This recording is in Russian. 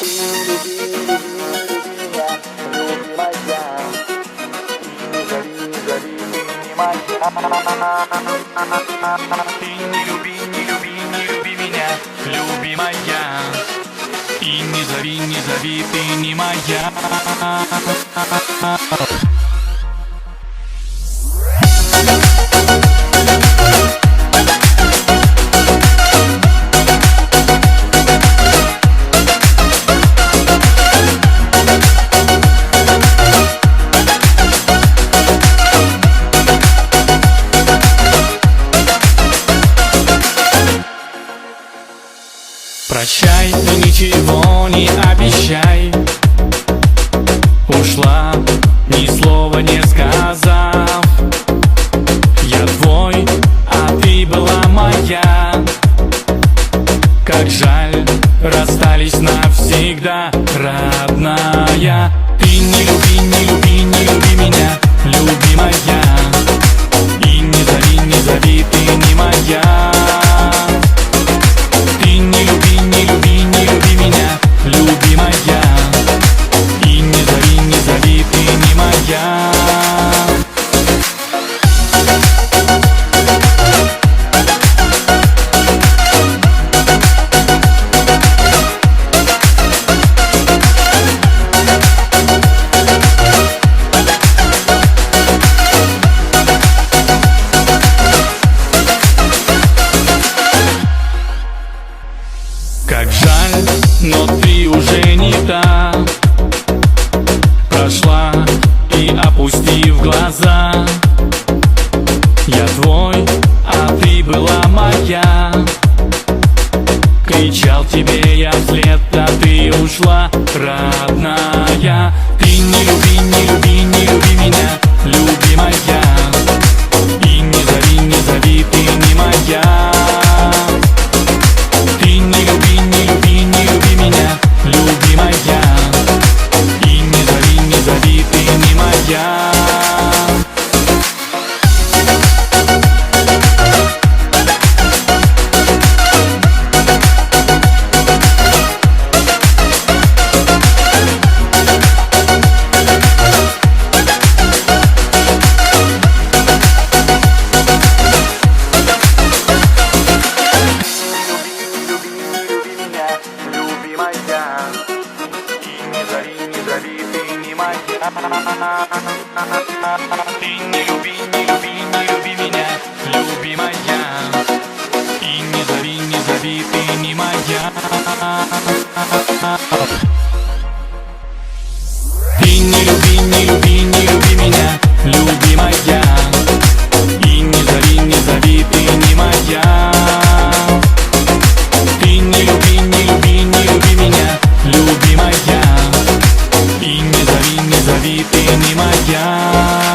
не люби, не люби, не люби меня, любимая. И не зови, не зови, ты не моя. Прощай, но ничего не обещай. Ушла, ни слова не сказав. Я твой, а ты была моя. Как жаль, расстались навсегда, родная. Ты не люби, не люби, не люби меня, любимая. И не зови, не зови, ты не моя. Как жаль, но ты уже не та. Прошла и опустив глаза. Я твой, а ты была моя. Кричал тебе я вслед, а ты ушла, родная. Ты не люби, не люби, не люби меня, любимая. И не зови, не зови, ты не моя. Ты не люби, не люби, не люби меня, любимая. И не зови, не зови, ты не моя. Ты не люби, не люби, не люби меня, любимая. И не зови, не зови, ты не моя. Ты не люби, не люби, не люби меня, любимая. И не зови, не зови, ты не моя.